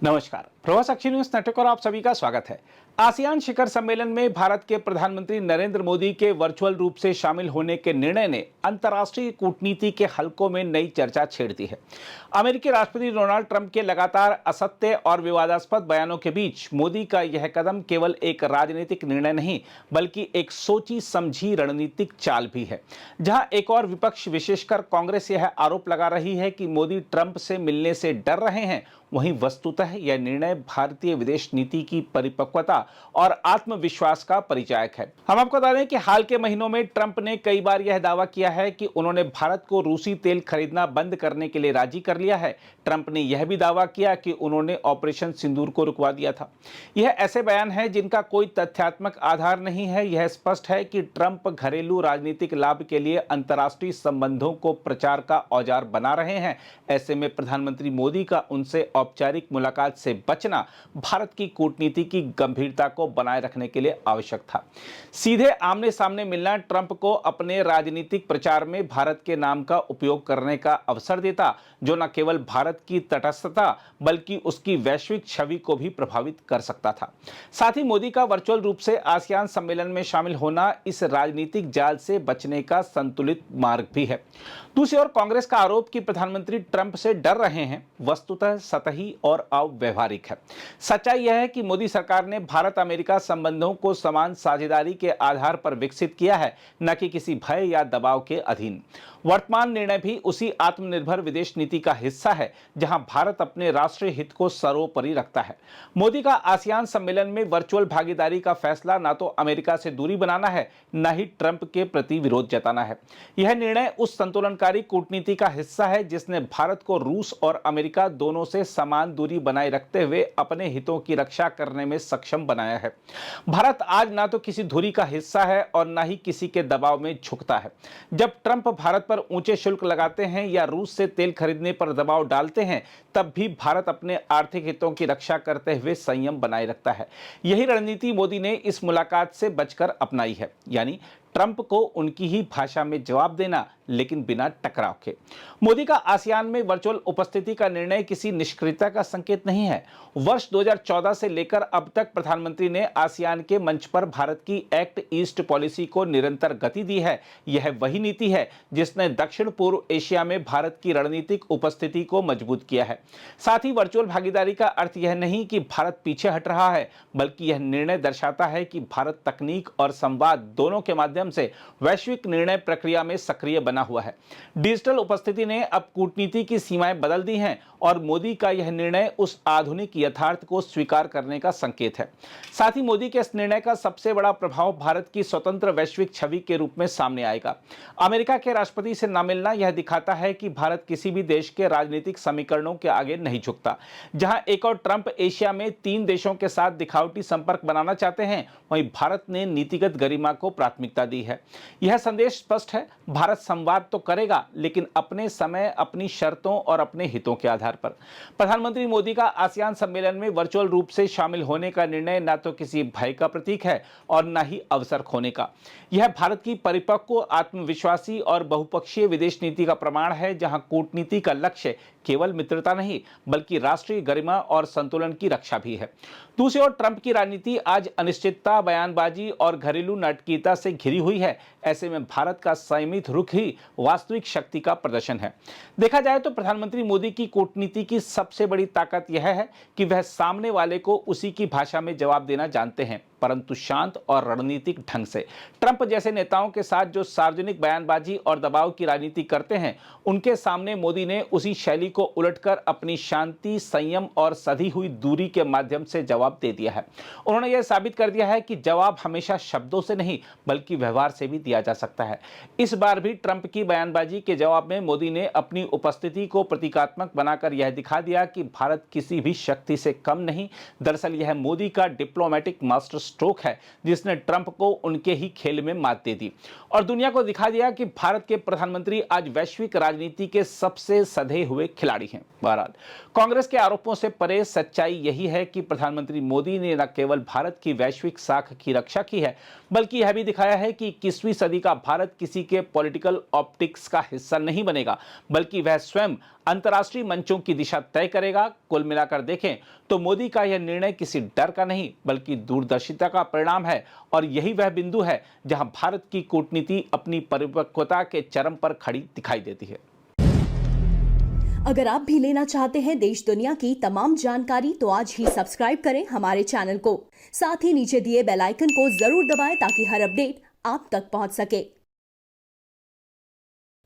नमस्कार, प्रवासाक्षी news network और आप सभी का स्वागत है। आसियान शिखर सम्मेलन में भारत के प्रधानमंत्री नरेंद्र मोदी के वर्चुअल रूप से शामिल होने के निर्णय ने अंतर्राष्ट्रीय कूटनीति के हलकों में नई चर्चा छेड़ दी है। अमेरिकी राष्ट्रपति डोनाल्ड ट्रंप के लगातार असत्य और विवादास्पद बयानों के बीच मोदी का यह कदम केवल एक राजनीतिक निर्णय नहीं, बल्कि एक सोची समझी रणनीतिक चाल भी है। जहां एक और विपक्ष, विशेषकर कांग्रेस, यह आरोप लगा रही है कि मोदी ट्रंप से मिलने से डर रहे हैं, वहीं वस्तुतः यह निर्णय भारतीय विदेश नीति की परिपक्वता और आत्मविश्वास का परिचायक है। हम आपको बता दें कि हाल के महीनों में ट्रंप ने कई बार यह दावा किया है कि उन्होंने भारत को रूसी तेल खरीदना बंद करने के लिए राजी कर लिया है। ट्रंप ने यह भी दावा किया कि उन्होंने ऑपरेशन सिंदूर को रुकवा दिया था। यह ऐसे बयान हैं जिनका कोई तथ्यात्मक आधार नहीं है। यह स्पष्ट है कि ट्रंप घरेलू राजनीतिक लाभ के लिए अंतर्राष्ट्रीय संबंधों को प्रचार का औजार बना रहे हैं। ऐसे में प्रधानमंत्री मोदी का उनसे औपचारिक मुलाकात से बचना भारत की कूटनीति की गंभीरता को बनाए रखने के लिए आवश्यक था। सीधे आमने सामने मिलना ट्रंप को अपने राजनीतिक प्रचार में भारत के नाम का उपयोग करने का अवसर देता, जो न केवल भारत की तटस्थता बल्कि उसकी वैश्विक छवि को भी प्रभावित कर सकता था। साथ ही मोदी का वर्चुअल रूप से आसियान सम्मेलन में शामिल होना इस राजनीतिक जाल से बचने का संतुलित मार्ग भी है। दूसरी ओर कांग्रेस का आरोप कि प्रधानमंत्री ट्रंप से डर रहे हैं वस्तुतः सतही और अव्यवहारिक है। सच्चाई यह है कि मोदी सरकार ने भारत अमेरिका संबंधों को समान साझेदारी के आधार पर विकसित किया है, न कि किसी भय या दबाव के अधीन। वर्तमान निर्णय भी उसी आत्मनिर्भर विदेश नीति का हिस्सा है जहां भारत अपने राष्ट्रीय हित को सर्वोपरि रखता है। मोदी का आसियान सम्मेलन में वर्चुअल भागीदारी का फैसला न तो अमेरिका से दूरी बनाना है, न ही ट्रंप के प्रति विरोध जताना है। यह निर्णय उस संतुलनकारी कूटनीति का हिस्सा है जिसने भारत को रूस और अमेरिका दोनों से समान दूरी बनाए रखते हुए अपने हितों की रक्षा करने में सक्षम बनाया है। भारत आज न तो किसी धुरी का हिस्सा है और न ही किसी के दबाव में झुकता है। जब ट्रंप भारत पर ऊंचे शुल्क लगाते हैं या रूस से तेल खरीदने पर दबाव डालते हैं, तब भी भारत अपने आर्थिक हितों की रक्षा करते हुए संयम बनाए रखता है। यही रणनीति मोदी ने इस मुलाकात से बचकर अपनाई है, यानी ट्रंप को उनकी ही भाषा में जवाब देना, लेकिन बिना टकराव के। मोदी का आसियान में वर्चुअल उपस्थिति का निर्णय किसी निष्क्रियता का संकेत नहीं है। वर्ष 2014 से लेकर अब तक प्रधानमंत्री ने आसियान के मंच पर भारत की एक्ट ईस्ट पॉलिसी को निरंतर गति दी है। यह वही नीति है जिसने दक्षिण पूर्व एशिया में भारत की रणनीतिक उपस्थिति को मजबूत किया है। साथ ही वर्चुअल भागीदारी का अर्थ यह नहीं कि भारत पीछे हट रहा है, बल्कि यह निर्णय दर्शाता है कि भारत तकनीक और संवाद दोनों के माध्यम से वैश्विक निर्णय प्रक्रिया में सक्रिय बना हुआ है। डिजिटल उपस्थिति ने अब कूटनीति की सीमाएं बदल दी हैं और मोदी का यह निर्णय उस आधुनिक यथार्थ को स्वीकार करने का संकेत है। साथ ही मोदी के इस निर्णय का सबसे बड़ा प्रभाव भारत की स्वतंत्र वैश्विक छवि के रूप में सामने आएगा। अमेरिका के राष्ट्रपति से न मिलना यह दिखाता है कि भारत किसी भी देश के राजनीतिक समीकरणों के आगे नहीं झुकता। जहां एक और ट्रंप एशिया में 3 देशों के साथ दिखावटी संपर्क बनाना चाहते हैं, वहीं भारत ने नीतिगत गरिमा को प्राथमिकता दी है। यह संदेश स्पष्ट है, भारत संवाद तो करेगा, लेकिन अपने समय, अपनी शर्तों और अपने हितों के आधार पर। प्रधानमंत्री मोदी का आसियान सम्मेलन में वर्चुअल रूप से शामिल होने का निर्णय न तो किसी भय का प्रतीक है और न ही अवसर खोने का। यह भारत की परिपक्व, आत्मविश्वासी और बहुपक्षीय विदेश नीति का प्रमाण है, जहां कूटनीति का लक्ष्य केवल मित्रता नहीं, बल्कि राष्ट्रीय गरिमा और संतुलन की रक्षा भी है। दूसरी ओर ट्रंप की राजनीति आज अनिश्चितता, बयानबाजी और घरेलू नाटकीयता से घिरी हुई है। ऐसे में भारत का संयमित रुख ही वास्तविक शक्ति का प्रदर्शन है। देखा जाए तो प्रधानमंत्री मोदी की कूटनीति की सबसे बड़ी ताकत यह है कि वह सामने वाले को उसी की भाषा में जवाब देना जानते हैं, परंतु शांत और रणनीतिक ढंग से। ट्रंप जैसे नेताओं के साथ जो सार्वजनिक बयानबाजी और दबाव की राजनीति करते हैं, उनके सामने मोदी ने उसी शैली को उलटकर अपनी शांति, संयम और सधी हुई दूरी के माध्यम से जवाब दे दिया है। उन्होंने यह साबित कर दिया है कि जवाब हमेशा शब्दों से नहीं, बल्कि व्यवहार से भी दिया जा सकता है। इस बार भी ट्रंप की बयानबाजी के जवाब में मोदी ने अपनी उपस्थिति को प्रतीकात्मक बनाकर यह दिखा दिया कि भारत किसी भी शक्ति से कम नहीं। दरअसल यह मोदी का डिप्लोमेटिक मास्टर स्ट्रोक है, जिसने ट्रंप को उनके ही खेल में मात दे दी और दुनिया को दिखा दिया कि भारत के प्रधानमंत्री आज वैश्विक राजनीति के सबसे सधे हुए खिलाड़ी हैं। बहरहाल, कांग्रेस के आरोपों से परे सच्चाई यही है कि प्रधानमंत्री मोदी ने न केवल भारत की वैश्विक साख की रक्षा की है, बल्कि यह भी दिखाया है कि 21वीं सदी का भारत किसी के पॉलिटिकल ऑप्टिक्स का हिस्सा नहीं बनेगा, बल्कि वह स्वयं अंतर्राष्ट्रीय मंचों की दिशा तय करेगा। कुल मिलाकर देखें तो मोदी का यह निर्णय किसी डर का नहीं, बल्कि दूरदर्शिता का परिणाम है और यही वह बिंदु है जहां भारत की कूटनीति अपनी परिपक्वता के चरम पर खड़ी दिखाई देती है। अगर आप भी लेना चाहते हैं देश दुनिया की तमाम जानकारी तो आज ही सब्सक्राइब करें हमारे चैनल को। साथ ही नीचे दिए बेल आइकन को जरूर दबाएं ताकि हर अपडेट आप तक पहुंच सके।